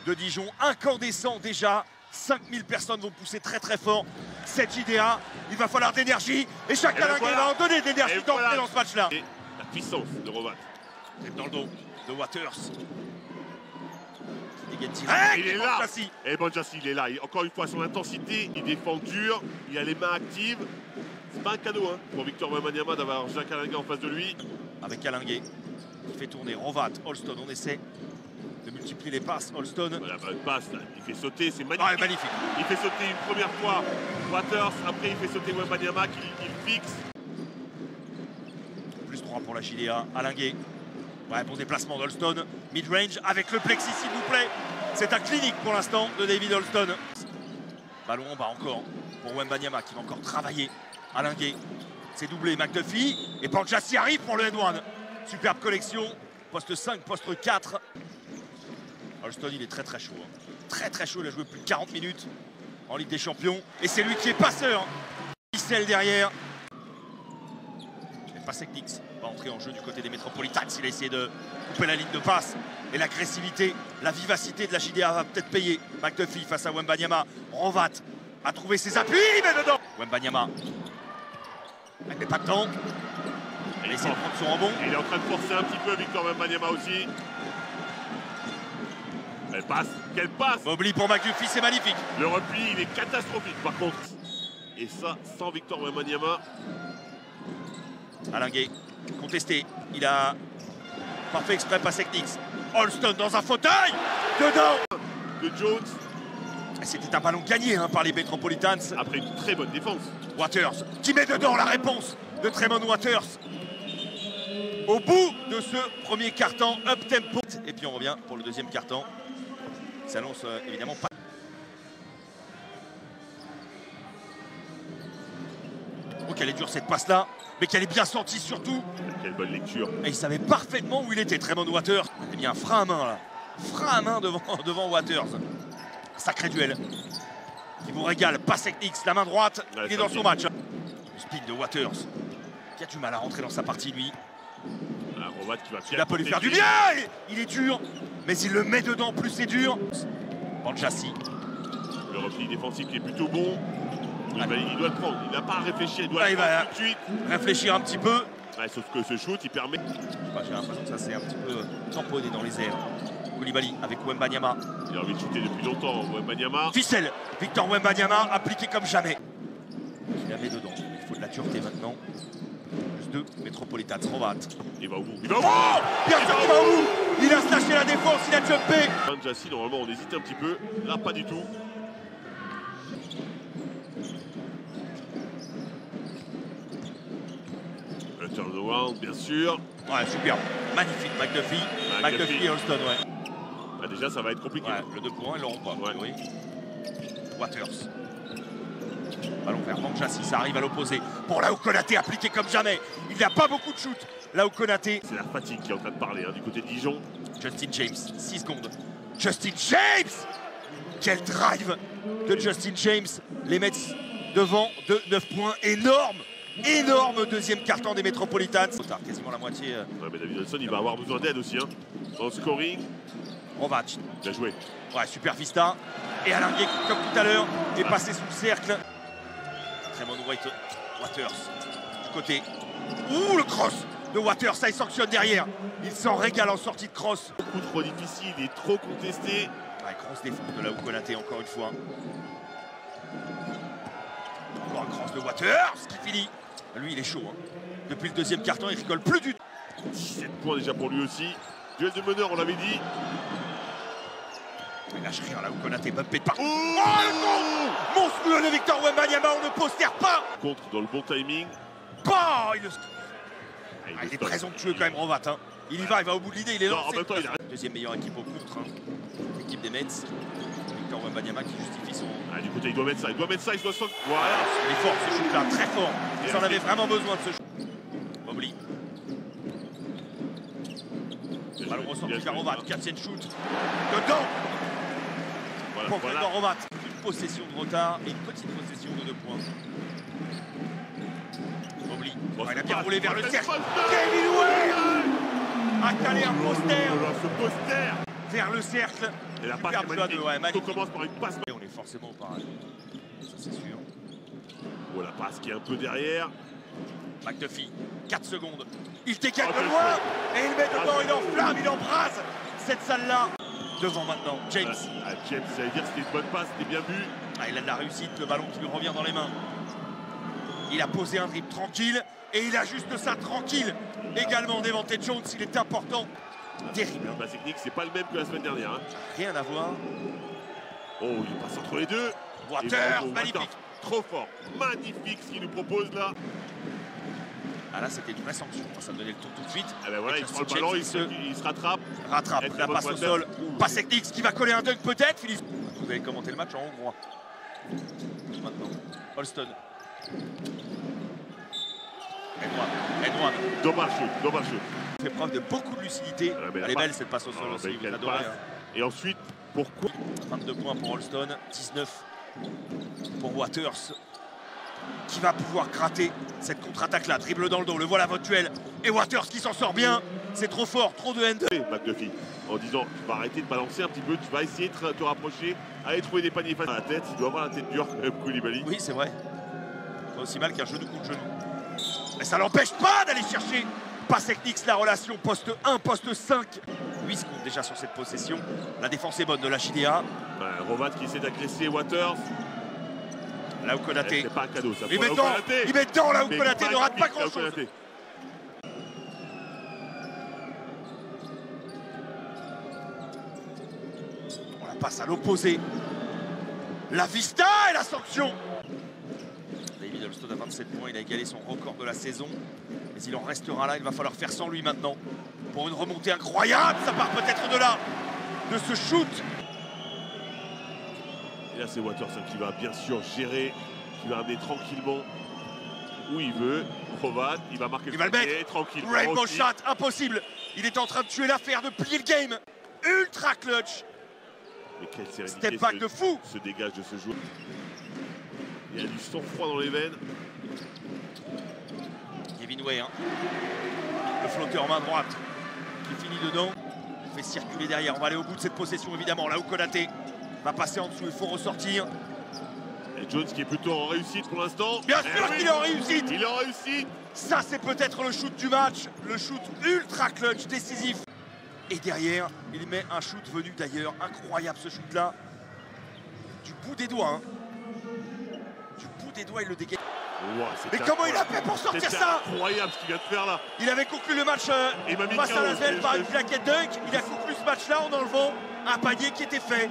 de Dijon, incandescent déjà. 5000 personnes vont pousser très très fort cette JDA. Il va falloir de l'énergie et chaque Alain va en donner de l'énergie dans ce match-là. Et la puissance de Rovat. Dans le dos de Waters. Il est là. Et Bonjassi, il est là. Encore une fois, son intensité, il défend dur, il a les mains actives. C'est pas un cadeau hein, pour Victor Wembanyama d'avoir Jacques Alingué en face de lui. Avec Alingué qui fait tourner Rovat, Holston, on essaie de multiplier les passes. Holston. Voilà, bonne passe, là. Il fait sauter, c'est magnifique. Ouais, magnifique. Il fait sauter une première fois Waters, après il fait sauter Wembanyama qui fixe. Plus 3 pour la JDA, Alingué. Ouais, bon déplacement d'Holston. Mid-range avec le plexi, s'il vous plaît. C'est un clinique pour l'instant de David Holston. Ballon en bas encore pour Wembanyama qui va encore travailler. Alingué, c'est doublé. McDuffie et Bonjassi arrive pour le N1. Superbe collection. Poste 5, poste 4. Holston, il est très très chaud. Hein. Très très chaud. Il a joué plus de 40 minutes en Ligue des Champions. Et c'est lui qui est passeur. Ficelle derrière. Pasek-Nix va entrer en jeu du côté des Metropolitans. Il a essayé de couper la ligne de passe. Et l'agressivité, la vivacité de la JDA va peut-être payer. McDuffie face à Wembanyama. Rovat a trouvé ses appuis, mais dedans. Wembanyama. Il met pas de temps. Il essaie de prendre son rebond. Il est en train de forcer un petit peu Victor Wembanyama aussi. Elle passe. Quelle passe! Mobley pour McDuffie, c'est magnifique. Le repli, il est catastrophique par contre. Et ça, sans Victor Wembanyama. Alingué, contesté. Il a parfait exprès Pasek-Nix. Holston dans un fauteuil. Dedans. De Jones. C'était un ballon gagné hein, par les Metropolitans. Après une très bonne défense. Waters qui met dedans la réponse de Tremont Waters. Au bout de ce premier quart-temps, up-tempo. Et puis on revient pour le deuxième quart-temps. Ça s'annonce évidemment pas. Oh, qu'elle est dure cette passe-là, mais qu'elle est bien sentie surtout. Quelle bonne lecture. Et il savait parfaitement où il était, Tremont Waters. Il y a un frein à main là. Frein à main devant Waters. Sacré duel. Qui vous régale. Pasek-Nix, la main droite. Ouais, il est dans son match. Le speed de Waters. Qui a du mal à rentrer dans sa partie, lui. Rovat qui va il a pas lui faire du bien. Il est dur, mais il le met dedans, plus c'est dur. Bonjassi. Le repli défensif qui est plutôt bon. Il doit le prendre. Il n'a pas à réfléchir. Il doit le prendre tout de suite. Réfléchir un petit peu. Ouais, sauf que ce shoot, il permet. J'ai l'impression que ça s'est un petit peu tamponné dans les airs. Koulibaly avec Wembanyama. Il a envie de shooter depuis longtemps, Wembanyama. Ficelle. Victor Wembanyama appliqué comme jamais. Il la met dedans. Il faut de la dureté maintenant. Plus 2, Metropolitans, Rovat. Il va au bout. Il va au bout. Bien sûr qu'il va au bout. Il a slashé la défense, il a jumpé. Bonjassi, normalement, on hésite un petit peu. Là, pas du tout. Le turnaround, bien sûr. Ouais, superbe. Magnifique, McDuffie et Holston, ouais. Bah déjà, ça va être compliqué. Ouais, le 2 points, ils l'auront pas. Ouais. Oui. Waters. Ballon vers Bonjassi, ça arrive à l'opposé. Pour Lau Konaté, appliqué comme jamais. Il n'y a pas beaucoup de shoot. Lau Konaté. C'est la fatigue qui est en train de parler hein, du côté de Dijon. Justin James, 6 secondes. Justin James! Quel drive de Justin James. Les Mets devant de 9 points. Énorme! Énorme deuxième carton des Metropolitans. Quasiment la moitié. Ouais, mais David Holston, il va avoir besoin d'aide aussi. Hein. Dans le scoring. Rovat. Bien joué. Ouais, super Vista. Et Alingué, comme tout à l'heure, est passé sous le cercle. Tremont Waters. Du côté. Ouh, le cross de Waters. Ça, il sanctionne derrière. Il s'en régale en sortie de cross. Beaucoup trop difficile, il est trop contesté. Ouais, grosse défense de Lau Konaté, encore une fois. Encore un cross de Waters qui finit. Lui, il est chaud. Hein. Depuis le deuxième carton, il rigole plus du tout. 17 points déjà pour lui aussi. Duel de meneur, on l'avait dit. Il lâche rien là, Konaté, bumpé de partout. Oh, monstrueux de Victor Wembanyama, on ne postère pas. Contre dans le bon timing. Bah, il est présomptueux quand même, Rovat. Hein. Il y va au bout de l'idée, il est lancé. Deuxième meilleure équipe au contre. Hein. L'équipe des Mets. Victor Wembanyama qui justifie son... Ah, du côté, il doit mettre ça, il doit se... Voilà. Il est fort ce shoot là, très fort. Ils en avaient vraiment besoin de ce shoot. Mobley. Ballon ressorti vers Rovat, 4e shoot. Dedans. Complètement Rovat. Une possession de retard et une petite possession de 2 points. Mobley. Il a bien roulé vers le cercle. Kevin Ware a calé un poster. Ce poster. vers le cercle. Et la passe Superbe magnifique. ouais, On commence par une passe. Et on est forcément au paradis. Ça c'est sûr. Oh, la passe qui est un peu derrière. McDuffie, 4 secondes. Il décale de loin et il met dedans, il enflamme, il embrase cette salle-là. Devant maintenant, James. James, ça veut dire que c'était une bonne passe, c'était bien vu. Il a de la réussite, le ballon qui lui revient dans les mains. Il a posé un dribble tranquille et il ajuste ça tranquille. Également Devante Jones, il est important. Terrible. La technique, c'est pas le même que la semaine dernière. Hein. Rien à voir. Oh, il passe entre les deux. Waters, magnifique. Trop fort. Magnifique ce qu'il nous propose là. Ah là, c'était une vraie sanction. Ça me donnait le tour tout de suite. Ah ben voilà, il prend le ballon, il se rattrape. La passe au sol. Passe technique qui va coller un dunk peut-être. Vous allez commenter le match en hongrois. Maintenant, Holston. Edouard. Dommage. Il fait preuve de beaucoup de lucidité. Elle est belle cette passe au sol aussi. Vous adorez. Et ensuite, pourquoi 22 points pour Holston, 19 pour Waters, qui va pouvoir gratter cette contre-attaque-là. Dribble dans le dos, le voilà votre duel. Et Waters qui s'en sort bien. C'est trop fort, trop de hand. McDuffie, en disant tu vas arrêter de balancer un petit peu, tu vas essayer de te rapprocher, aller trouver des paniers faciles à la tête. Il doit avoir la tête dure, Koulibaly. Oui, c'est vrai. Pas aussi mal qu'un genou contre genou. Mais ça l'empêche pas d'aller chercher. Passe technique, la relation poste 1, poste 5. 8 secondes déjà sur cette possession. La défense est bonne de la JDA. Rovat qui essaie d'agresser Waters. Là où Konaté. C'est pas un cadeau ça. Il met dedans là où Konaté ne rate pas grand chose. On la passe à l'opposé. La vista et la sanction. David Holston a 27 points, il a égalé son record de la saison. Mais il en restera là, il va falloir faire sans lui maintenant. Pour une remontée incroyable, ça part peut-être de là, de ce shoot. Et là c'est Waters qui va bien sûr gérer, qui va amener tranquillement où il veut. Rovat, il va marquer il va le mettre tranquillement. Rainbow shot, impossible. Il est en train de tuer l'affaire, de plier le game. Ultra clutch. Mais quelle sérénité step back de fou se dégage de ce joueur. Il y a du sang-froid dans les veines. Kevin Way, le flotteur main droite qui finit dedans. On fait circuler derrière, on va aller au bout de cette possession évidemment. Là où Konaté va passer en dessous, il faut ressortir. Et Jones qui est plutôt en réussite pour l'instant. Bien sûr qu'il est en réussite. Il est en réussite. Ça c'est peut-être le shoot du match, le shoot ultra clutch, décisif. Et derrière, il met un shoot venu d'ailleurs, incroyable ce shoot là. Du bout des doigts, Du bout des doigts, il le dégage. Wow, mais comment il a fait pour sortir ça? Incroyable ce qu'il vient de faire là. Il avait conclu le match face à la Zelle par une plaquette dunk. Il a conclu ce match là en enlevant un panier qui était fait.